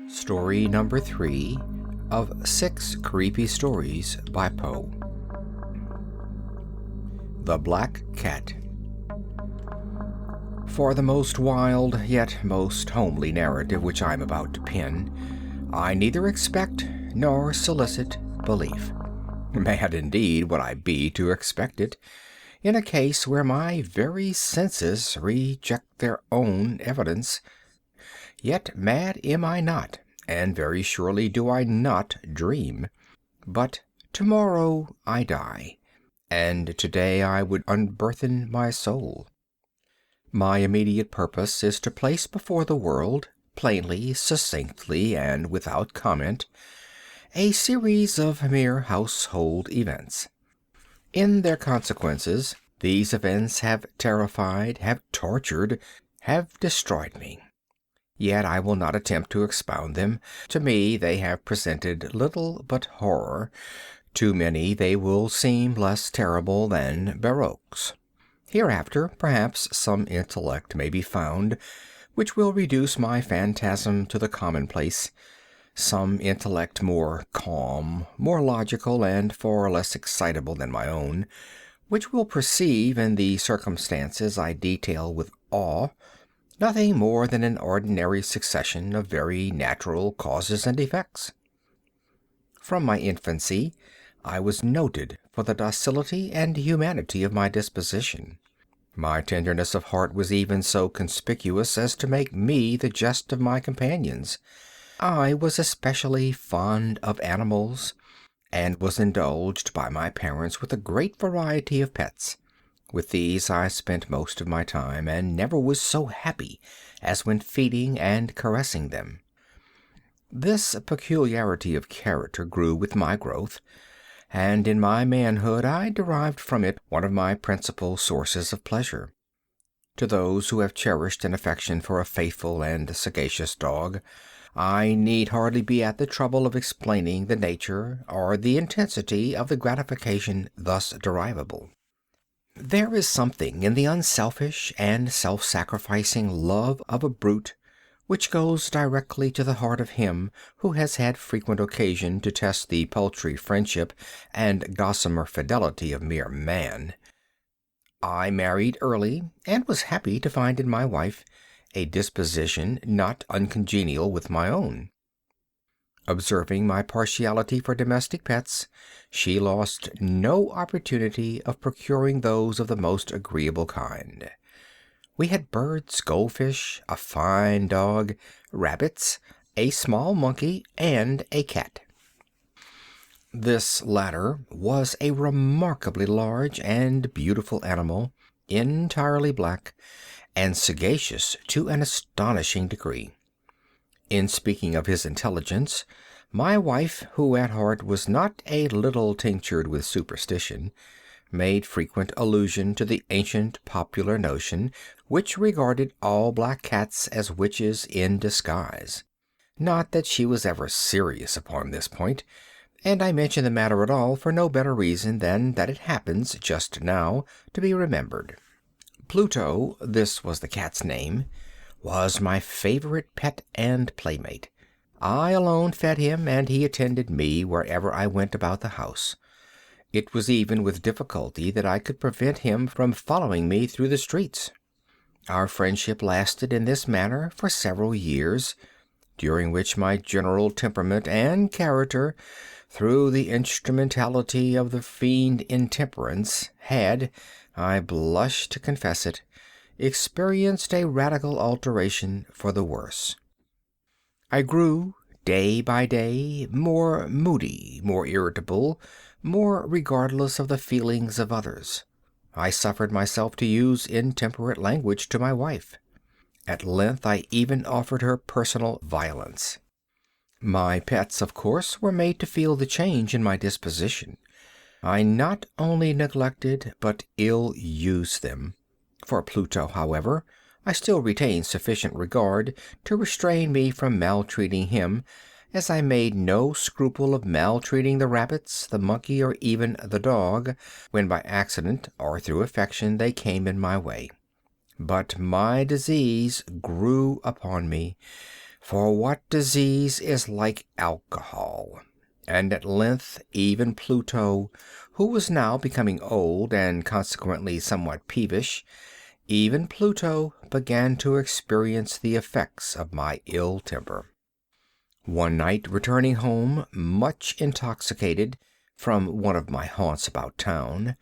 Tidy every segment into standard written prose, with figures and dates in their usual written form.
Story number 3 of 6 creepy stories by Poe. The Black Cat. For the most wild yet most homely narrative which I am about to pen, I neither expect nor solicit belief. Mad indeed would I be to expect it, in a case where my very senses reject their own evidence. Yet mad am I not, and very surely do I not dream. But tomorrow I die, and today I would unburthen my soul. My immediate purpose is to place before the world, plainly, succinctly, and without comment, a series of mere household events. In their consequences, these events have terrified, have tortured, have destroyed me. Yet I will not attempt to expound them. To me they have presented little but horror. To many they will seem less terrible than barroques. Hereafter, perhaps, some intellect may be found which will reduce my phantasm to the commonplace, some intellect more calm, more logical, and far less excitable than my own, which will perceive in the circumstances I detail with awe nothing more than an ordinary succession of very natural causes and effects. From my infancy I was noted for the docility and humanity of my disposition. My tenderness of heart was even so conspicuous as to make me the jest of my companions. I was especially fond of animals, and was indulged by my parents with a great variety of pets. With these I spent most of my time, and never was so happy as when feeding and caressing them. This peculiarity of character grew with my growth, and in my manhood I derived from it one of my principal sources of pleasure. To those who have cherished an affection for a faithful and sagacious dog, I need hardly be at the trouble of explaining the nature or the intensity of the gratification thus derivable. There is something in the unselfish and self-sacrificing love of a brute which goes directly to the heart of him who has had frequent occasion to test the paltry friendship and gossamer fidelity of mere man. I married early, and was happy to find in my wife a disposition not uncongenial with my own. Observing my partiality for domestic pets, she lost no opportunity of procuring those of the most agreeable kind. We had birds, goldfish, a fine dog, rabbits, a small monkey, and a cat. This latter was a remarkably large and beautiful animal, entirely black, and sagacious to an astonishing degree. In speaking of his intelligence, my wife, who at heart was not a little tinctured with superstition, made frequent allusion to the ancient popular notion which regarded all black cats as witches in disguise. Not that she was ever serious upon this point, and I mention the matter at all for no better reason than that it happens just now to be remembered. Pluto, this was the cat's name, was my favorite pet and playmate. I alone fed him, and he attended me wherever I went about the house. It was even with difficulty that I could prevent him from following me through the streets. Our friendship lasted in this manner for several years, during which my general temperament and character, through the instrumentality of the fiend intemperance, had, I blush to confess it, experienced a radical alteration for the worse. I grew, day by day, more moody, more irritable, more regardless of the feelings of others. I suffered myself to use intemperate language to my wife. At length I even offered her personal violence. My pets, of course, were made to feel the change in my disposition. I not only neglected but ill-used them. For Pluto, however, I still retained sufficient regard to restrain me from maltreating him, as I made no scruple of maltreating the rabbits, the monkey, or even the dog, when by accident or through affection they came in my way. But my disease grew upon me, for what disease is like alcohol? And at length even Pluto, who was now becoming old and consequently somewhat peevish, even Pluto began to experience the effects of my ill temper. One night, returning home much intoxicated from one of my haunts about town,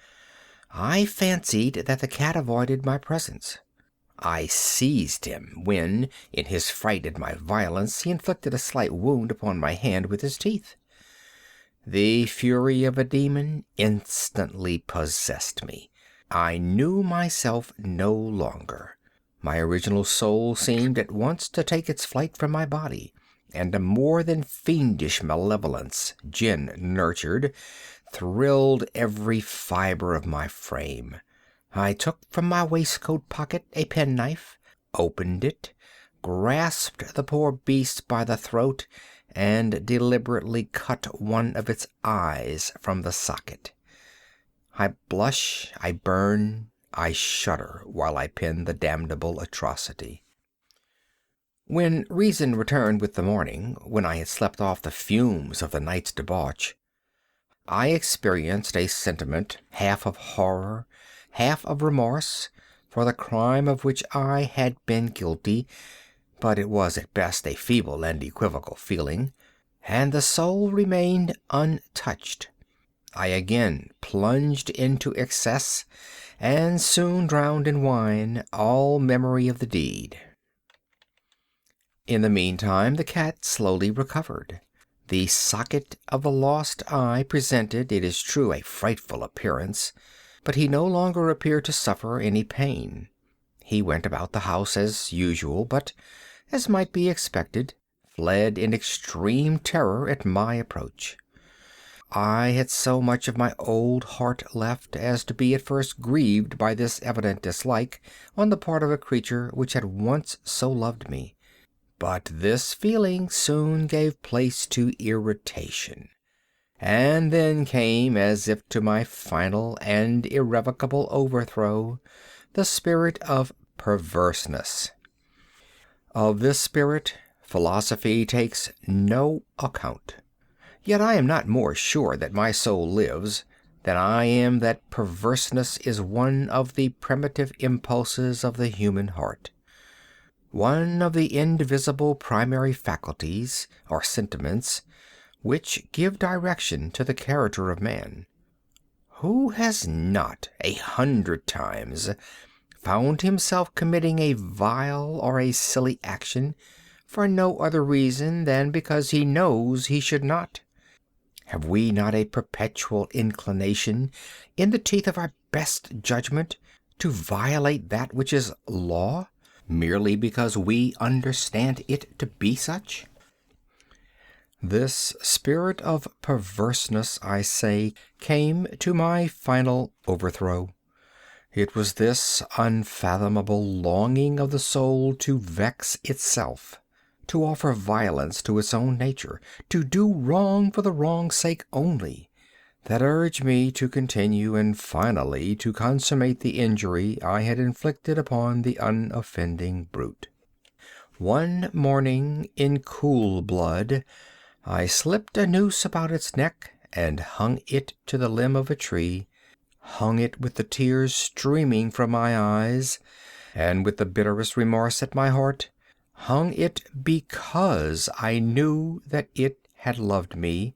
I fancied that the cat avoided my presence. I seized him when, in his fright at my violence, he inflicted a slight wound upon my hand with his teeth. The fury of a demon instantly possessed me. I knew myself no longer. My original soul seemed at once to take its flight from my body, and a more than fiendish malevolence, gin nurtured, thrilled every fibre of my frame. I took from my waistcoat pocket a penknife, opened it, grasped the poor beast by the throat, and deliberately cut one of its eyes from the socket. I blush, I burn, I shudder while I pen the damnable atrocity. When reason returned with the morning, when I had slept off the fumes of the night's debauch, I experienced a sentiment half of horror, half of remorse, for the crime of which I had been guilty, but it was at best a feeble and equivocal feeling, and the soul remained untouched. I again plunged into excess, and soon drowned in wine all memory of the deed. In the meantime the cat slowly recovered. The socket of the lost eye presented, it is true, a frightful appearance, but he no longer appeared to suffer any pain. He went about the house as usual, but, as might be expected, fled in extreme terror at my approach. I had so much of my old heart left as to be at first grieved by this evident dislike on the part of a creature which had once so loved me. But this feeling soon gave place to irritation, and then came, as if to my final and irrevocable overthrow, the spirit of perverseness. Of this spirit philosophy takes no account. Yet I am not more sure that my soul lives than I am that perverseness is one of the primitive impulses of the human heart, one of the indivisible primary faculties, or sentiments, which give direction to the character of man. Who has not 100 times found himself committing a vile or a silly action for no other reason than because he knows he should not? Have we not a perpetual inclination, in the teeth of our best judgment, to violate that which is law, merely because we understand it to be such? This spirit of perverseness, I say, came to my final overthrow. It was this unfathomable longing of the soul to vex itself, to offer violence to its own nature, to do wrong for the wrong's sake only, that urged me to continue and finally to consummate the injury I had inflicted upon the unoffending brute. One morning, in cool blood, I slipped a noose about its neck and hung it to the limb of a tree, hung it with the tears streaming from my eyes, and with the bitterest remorse at my heart, hung it because I knew that it had loved me,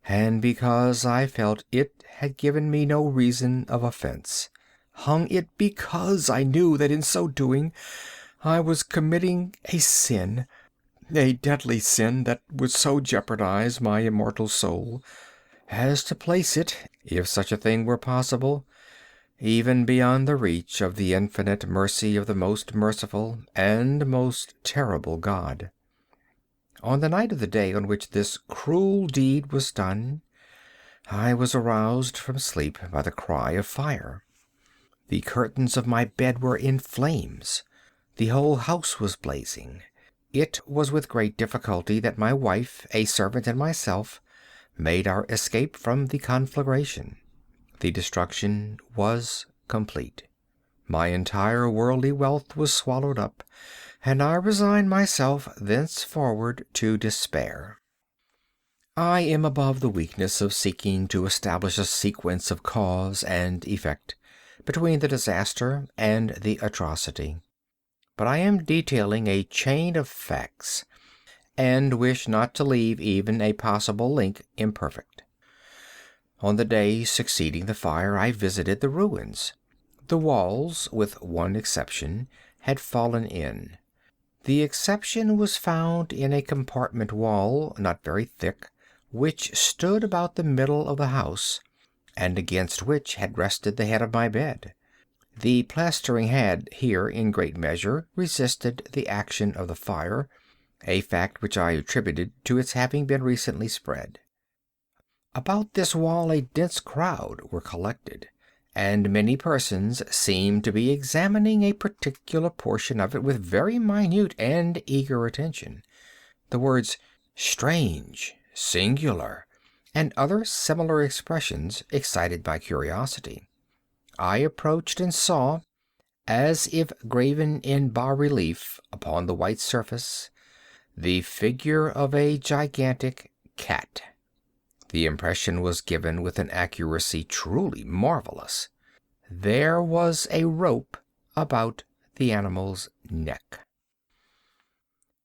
and because I felt it had given me no reason of offense, hung it because I knew that in so doing I was committing a sin, a deadly sin that would so jeopardize my immortal soul as to place it, if such a thing were possible, even beyond the reach of the infinite mercy of the most merciful and most terrible God. On the night of the day on which this cruel deed was done, I was aroused from sleep by the cry of fire. The curtains of my bed were in flames. The whole house was blazing. It was with great difficulty that my wife, a servant, and myself made our escape from the conflagration. The destruction was complete. My entire worldly wealth was swallowed up, and I resigned myself thenceforward to despair. I am above the weakness of seeking to establish a sequence of cause and effect between the disaster and the atrocity, but I am detailing a chain of facts, and wish not to leave even a possible link imperfect. On the day succeeding the fire, I visited the ruins. The walls, with one exception, had fallen in. The exception was found in a compartment wall, not very thick, which stood about the middle of the house, and against which had rested the head of my bed. The plastering had here, in great measure, resisted the action of the fire, a fact which I attributed to its having been recently spread. About this wall a dense crowd were collected, and many persons seemed to be examining a particular portion of it with very minute and eager attention. The words "strange," "singular," and other similar expressions excited my curiosity. I approached and saw, as if graven in bas-relief upon the white surface, the figure of a gigantic cat. The impression was given with an accuracy truly marvelous. There was a rope about the animal's neck.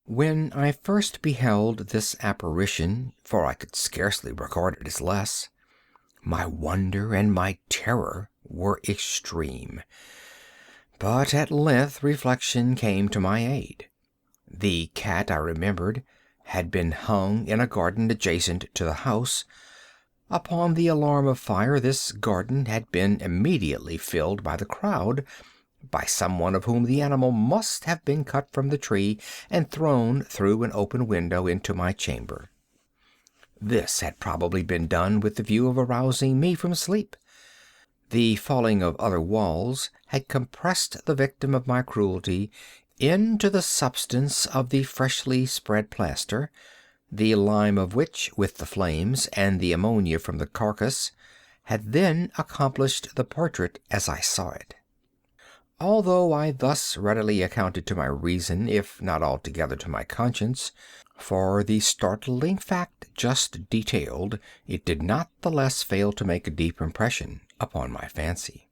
When I first beheld this apparition, for I could scarcely regard it as less, my wonder and my terror were extreme. But at length reflection came to my aid. The cat, I remembered, had been hung in a garden adjacent to the house. Upon the alarm of fire, this garden had been immediately filled by the crowd, by someone of whom the animal must have been cut from the tree and thrown through an open window into my chamber. This had probably been done with the view of arousing me from sleep. The falling of other walls had compressed the victim of my cruelty into the substance of the freshly spread plaster, the lime of which, with the flames and the ammonia from the carcass, had then accomplished the portrait as I saw it. Although I thus readily accounted to my reason, if not altogether to my conscience, for the startling fact just detailed, it did not the less fail to make a deep impression upon my fancy.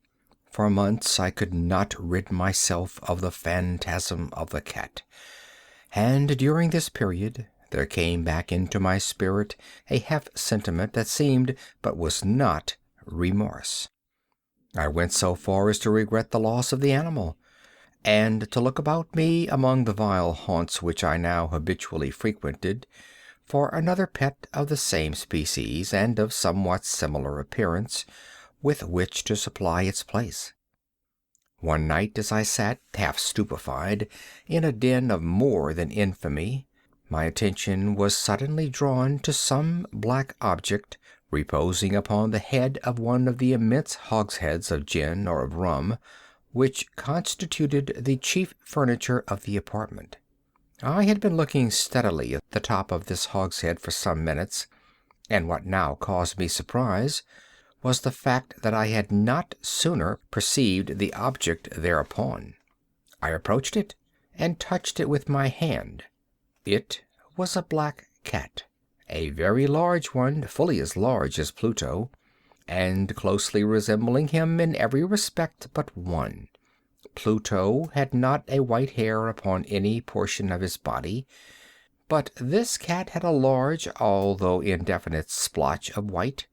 For months I could not rid myself of the phantasm of the cat, and during this period there came back into my spirit a half-sentiment that seemed, but was not, remorse. I went so far as to regret the loss of the animal, and to look about me among the vile haunts which I now habitually frequented for another pet of the same species and of somewhat similar appearance with which to supply its place. One night, as I sat, half stupefied, in a den of more than infamy, my attention was suddenly drawn to some black object reposing upon the head of one of the immense hogsheads of gin or of rum, which constituted the chief furniture of the apartment. I had been looking steadily at the top of this hogshead for some minutes, and what now caused me surprise was the fact that I had not sooner perceived the object thereupon. I approached it and touched it with my hand. It was a black cat, a very large one, fully as large as Pluto, and closely resembling him in every respect but one. Pluto had not a white hair upon any portion of his body, but this cat had a large, although indefinite, splotch of white,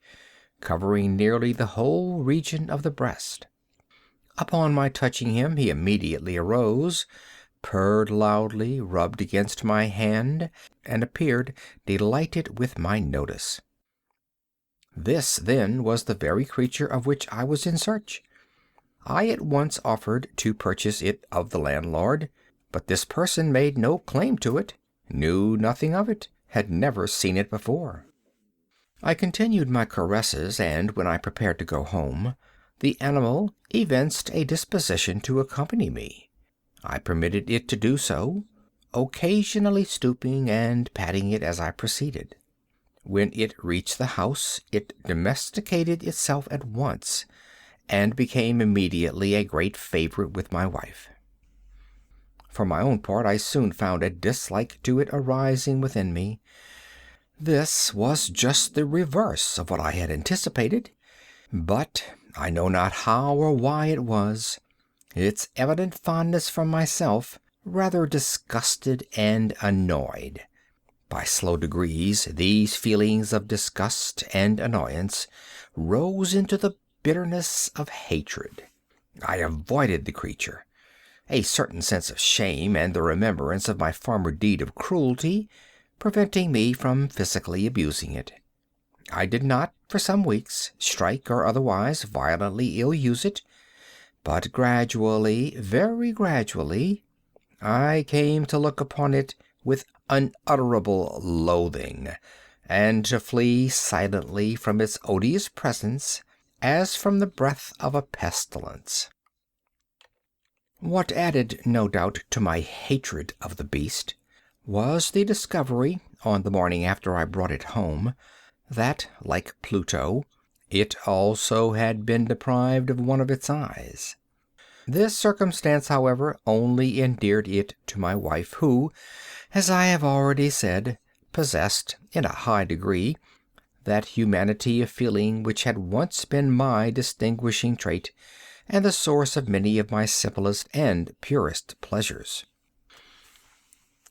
covering nearly the whole region of the breast. Upon my touching him he immediately arose, purred loudly, rubbed against my hand, and appeared delighted with my notice. This, then, was the very creature of which I was in search. I at once offered to purchase it of the landlord, but this person made no claim to it, knew nothing of it, had never seen it before. I continued my caresses, and when I prepared to go home, the animal evinced a disposition to accompany me. I permitted it to do so. occasionally stooping and patting it as I proceeded. When it reached the house, it domesticated itself at once, and became immediately a great favorite with my wife. For my own part, I soon found a dislike to it arising within me. This was just the reverse of what I had anticipated, but I know not how or why it was. Its evident fondness for myself rather disgusted and annoyed. By slow degrees, these feelings of disgust and annoyance rose into the bitterness of hatred. I avoided the creature, a certain sense of shame and the remembrance of my former deed of cruelty preventing me from physically abusing it. I did not, for some weeks, strike or otherwise violently ill-use it, but gradually, very gradually, I came to look upon it with unutterable loathing, and to flee silently from its odious presence as from the breath of a pestilence. What added, no doubt, to my hatred of the beast was the discovery, on the morning after I brought it home, that, like Pluto, it also had been deprived of one of its eyes. This circumstance, however, only endeared it to my wife, who, as I have already said, possessed, in a high degree, that humanity of feeling which had once been my distinguishing trait, and the source of many of my simplest and purest pleasures.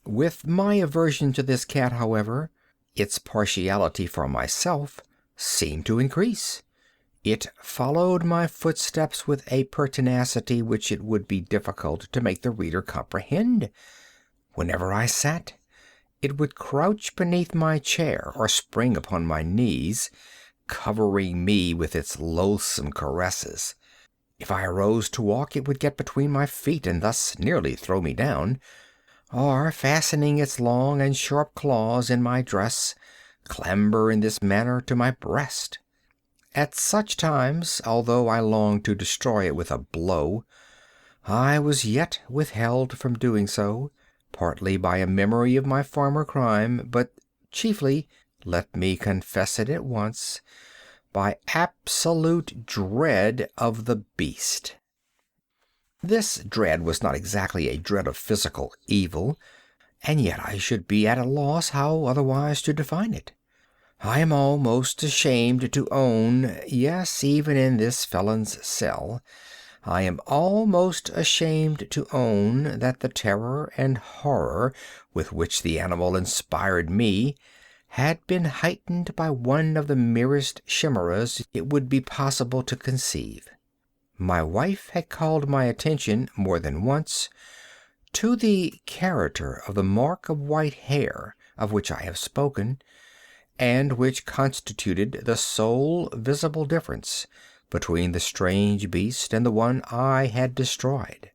With my aversion to this cat, however, its partiality for myself seemed to increase. It followed my footsteps with a pertinacity which it would be difficult to make the reader comprehend. Whenever I sat, it would crouch beneath my chair or spring upon my knees, covering me with its loathsome caresses. If I arose to walk, it would get between my feet and thus nearly throw me down, or, fastening its long and sharp claws in my dress, clamber in this manner to my breast. At such times, although I longed to destroy it with a blow, I was yet withheld from doing so, partly by a memory of my former crime, but chiefly, let me confess it at once, by absolute dread of the beast. This dread was not exactly a dread of physical evil, and yet I should be at a loss how otherwise to define it. I am almost ashamed to own, yes, even in this felon's cell, I am almost ashamed to own that the terror and horror with which the animal inspired me had been heightened by one of the merest chimeras it would be possible to conceive. My wife had called my attention more than once to the character of the mark of white hair of which I have spoken, and which constituted the sole visible difference between the strange beast and the one I had destroyed.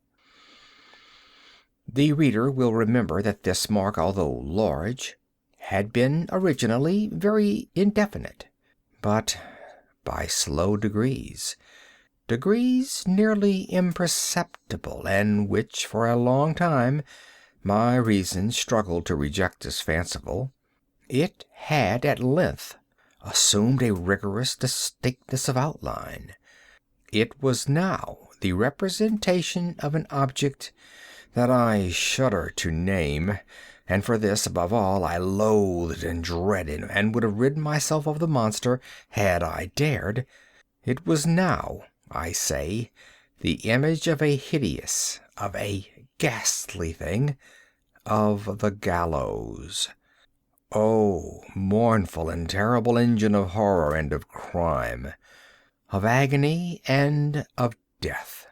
The reader will remember that this mark, although large, had been originally very indefinite, but by slow degrees nearly imperceptible, and which for a long time my reason struggled to reject as fanciful, it had at length assumed a rigorous distinctness of outline. It was now the representation of an object that I shudder to name, and for this, above all, I loathed and dreaded, and would have rid myself of the monster had I dared. It was now, I say, the image of a hideous, of a ghastly thing, of the gallows. Oh, mournful and terrible engine of horror and of crime, of agony and of death!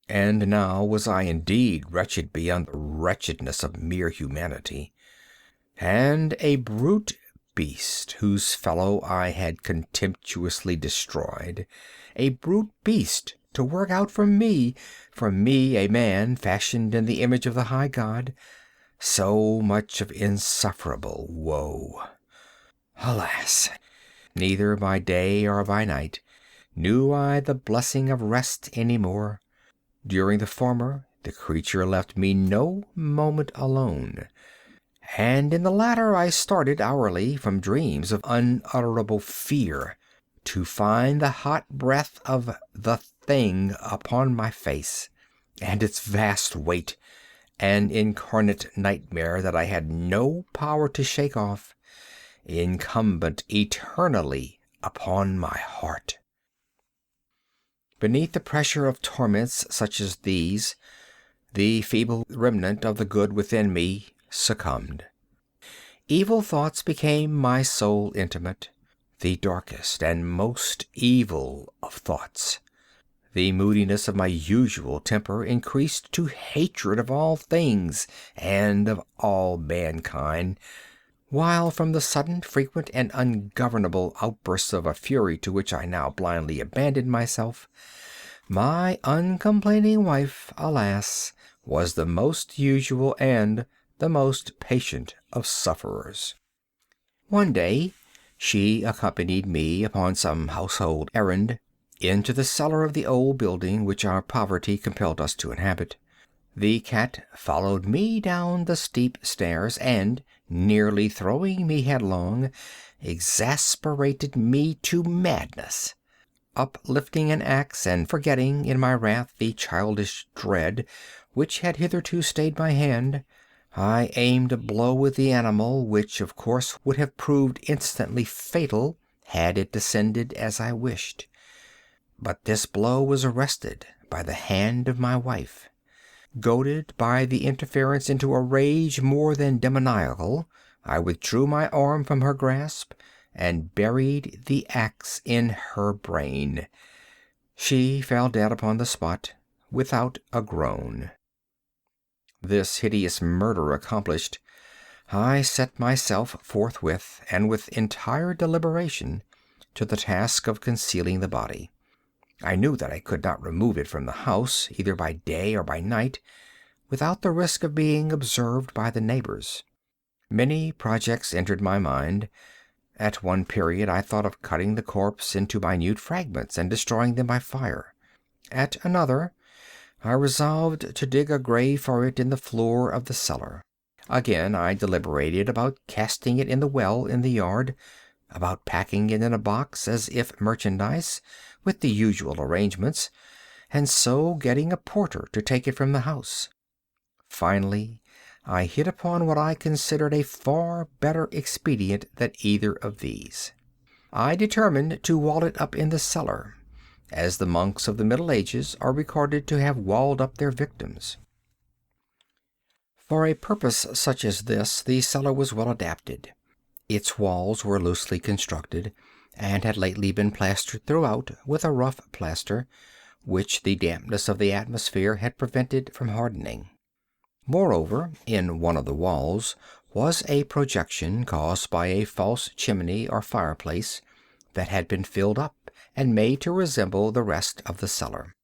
And now was I indeed wretched beyond the wretchedness of mere humanity, and a brute beast whose fellow I had contemptuously destroyed, a brute beast to work out for me, a man fashioned in the image of the high God, so much of insufferable woe. Alas! Neither by day or by night knew I the blessing of rest any more. During the former, the creature left me no moment alone, and in the latter I started hourly from dreams of unutterable fear to find the hot breath of the thing upon my face, and its vast weight, an incarnate nightmare that I had no power to shake off, incumbent eternally upon my heart. Beneath the pressure of torments such as these, the feeble remnant of the good within me succumbed. Evil thoughts became my sole intimate, the darkest and most evil of thoughts. The moodiness of my usual temper increased to hatred of all things and of all mankind, while from the sudden, frequent, and ungovernable outbursts of a fury to which I now blindly abandoned myself, my uncomplaining wife, alas, was the most usual and the most patient of sufferers. One day she accompanied me upon some household errand into the cellar of the old building which our poverty compelled us to inhabit. The cat followed me down the steep stairs, and, nearly throwing me headlong, exasperated me to madness. Uplifting an axe, and forgetting in my wrath the childish dread which had hitherto stayed my hand, I aimed a blow at the animal, which of course would have proved instantly fatal had it descended as I wished. But this blow was arrested by the hand of my wife. Goaded by the interference into a rage more than demoniacal, I withdrew my arm from her grasp and buried the axe in her brain. She fell dead upon the spot without a groan. This hideous murder accomplished, I set myself forthwith, and with entire deliberation, to the task of concealing the body. I knew that I could not remove it from the house, either by day or by night, without the risk of being observed by the neighbors. Many projects entered my mind. At one period I thought of cutting the corpse into minute fragments and destroying them by fire. At another, I resolved to dig a grave for it in the floor of the cellar. Again I deliberated about casting it in the well in the yard, about packing it in a box as if merchandise, with the usual arrangements, and so getting a porter to take it from the house. Finally, I hit upon what I considered a far better expedient than either of these. I determined to wall it up in the cellar, as the monks of the Middle Ages are recorded to have walled up their victims. For a purpose such as this the cellar was well adapted. Its walls were loosely constructed, and had lately been plastered throughout with a rough plaster, which the dampness of the atmosphere had prevented from hardening. Moreover, in one of the walls was a projection caused by a false chimney or fireplace that had been filled up and made to resemble the rest of the cellar.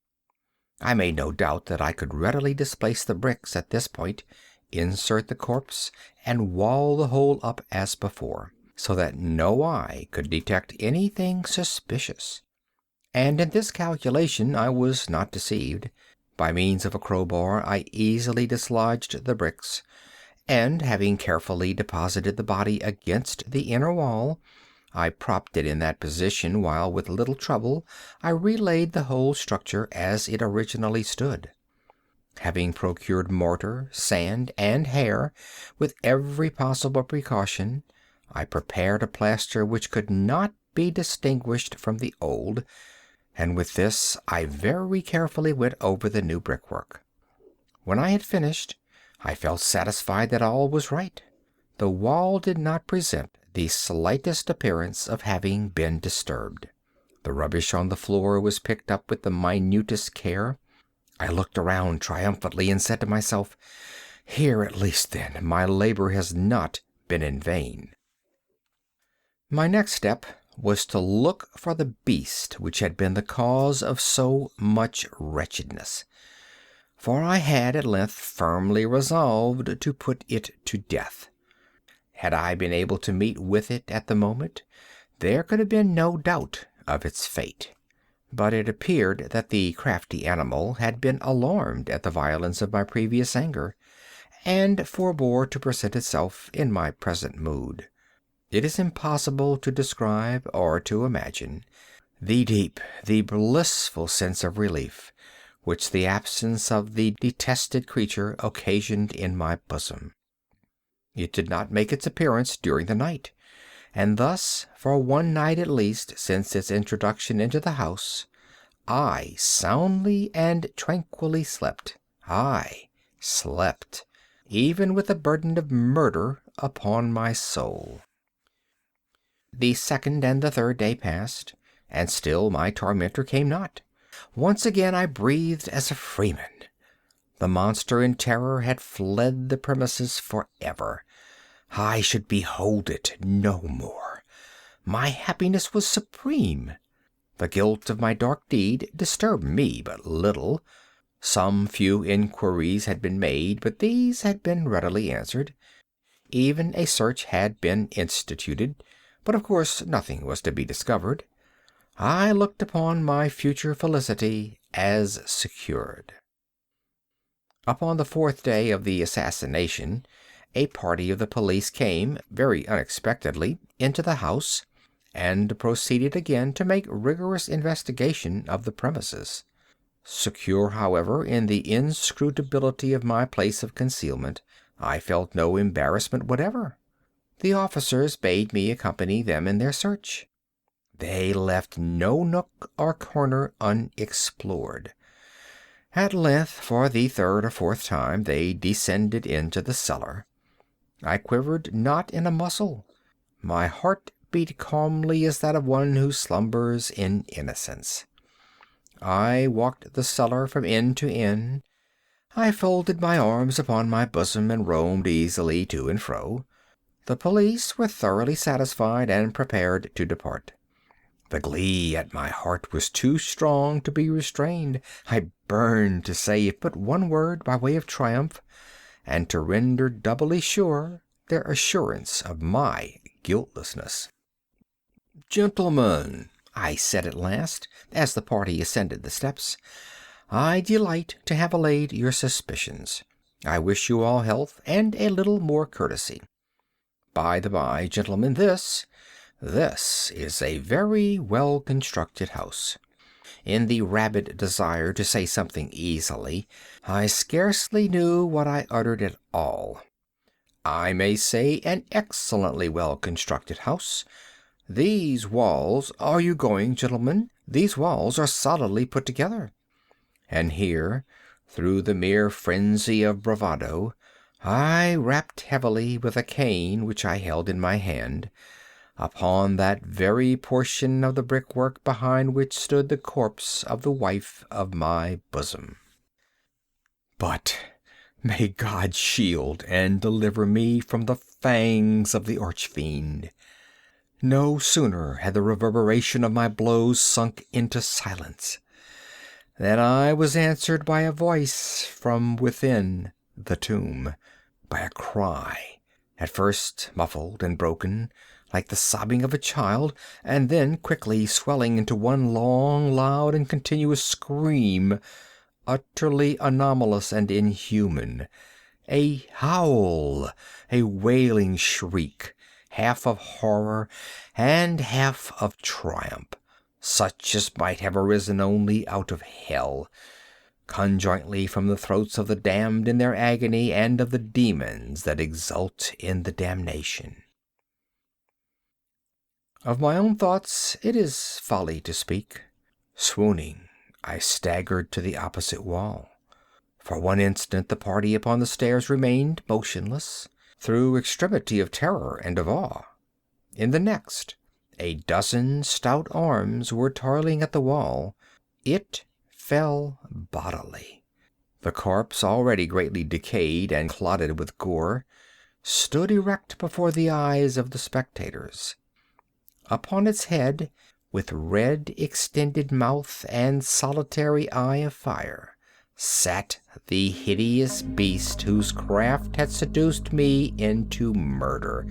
I made no doubt that I could readily displace the bricks at this point, insert the corpse, and wall the whole up as before, so that no eye could detect anything suspicious. And in this calculation I was not deceived. By means of a crowbar I easily dislodged the bricks, and having carefully deposited the body against the inner wall, I propped it in that position while with little trouble I relaid the whole structure as it originally stood. Having procured mortar, sand, and hair with every possible precaution, I prepared a plaster which could not be distinguished from the old, and with this I very carefully went over the new brickwork. When I had finished, I felt satisfied that all was right. The wall did not present the slightest appearance of having been disturbed. The rubbish on the floor was picked up with the minutest care. I looked around triumphantly and said to myself, "Here at least, then, my labor has not been in vain." My next step was to look for the beast which had been the cause of so much wretchedness, for I had at length firmly resolved to put it to death. Had I been able to meet with it at the moment, there could have been no doubt of its fate. But it appeared that the crafty animal had been alarmed at the violence of my previous anger, and forbore to present itself in my present mood. It is impossible to describe or to imagine the deep, the blissful sense of relief which the absence of the detested creature occasioned in my bosom. It did not make its appearance during the night, and thus, for one night at least since its introduction into the house, I soundly and tranquilly slept. I slept, even with the burden of murder upon my soul. The second and the third day passed, and still my tormentor came not. Once again I breathed as a freeman. The monster in terror had fled the premises forever. I should behold it no more. My happiness was supreme. The guilt of my dark deed disturbed me but little. Some few inquiries had been made, but these had been readily answered. Even a search had been instituted, but of course nothing was to be discovered. I looked upon my future felicity as secured. Upon the fourth day of the assassination, a party of the police came, very unexpectedly, into the house, and proceeded again to make rigorous investigation of the premises. Secure, however, in the inscrutability of my place of concealment, I felt no embarrassment whatever. The officers bade me accompany them in their search. They left no nook or corner unexplored. At length, for the third or fourth time, they descended into the cellar. I quivered not in a muscle. My heart beat calmly as that of one who slumbers in innocence. I walked the cellar from end to end. I folded my arms upon my bosom and roamed easily to and fro. The police were thoroughly satisfied and prepared to depart. The glee at my heart was too strong to be restrained. I burned to say but one word by way of triumph, and to render doubly sure their assurance of my guiltlessness. "Gentlemen," I said at last, as the party ascended the steps, "I delight to have allayed your suspicions. I wish you all health and a little more courtesy. By the by, gentlemen, this is a very well-constructed house." In the rabid desire to say something easily, I scarcely knew what I uttered at all. I may say an excellently well-constructed house. These walls— Are you going, gentlemen? These walls are solidly put together. And here, through the mere frenzy of bravado, I rapped heavily with a cane which I held in my hand, upon that very portion of the brickwork behind which stood the corpse of the wife of my bosom. But may God shield and deliver me from the fangs of the arch-fiend. No sooner had the reverberation of my blows sunk into silence than I was answered by a voice from within the tomb, by a cry, at first muffled and broken, like the sobbing of a child, and then quickly swelling into one long, loud, and continuous scream, utterly anomalous and inhuman, a howl, a wailing shriek, half of horror and half of triumph, such as might have arisen only out of hell, conjointly from the throats of the damned in their agony and of the demons that exult in the damnation. Of my own thoughts it is folly to speak. Swooning, I staggered to the opposite wall. For one instant the party upon the stairs remained motionless, through extremity of terror and of awe. In the next, a dozen stout arms were toiling at the wall. It fell bodily. The corpse, already greatly decayed and clotted with gore, stood erect before the eyes of the spectators. Upon its head, with red extended mouth and solitary eye of fire, sat the hideous beast whose craft had seduced me into murder,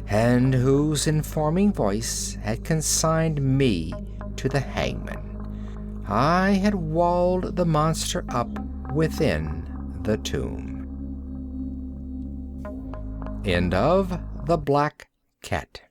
and whose informing voice had consigned me to the hangman. I had walled the monster up within the tomb. End of The Black Cat.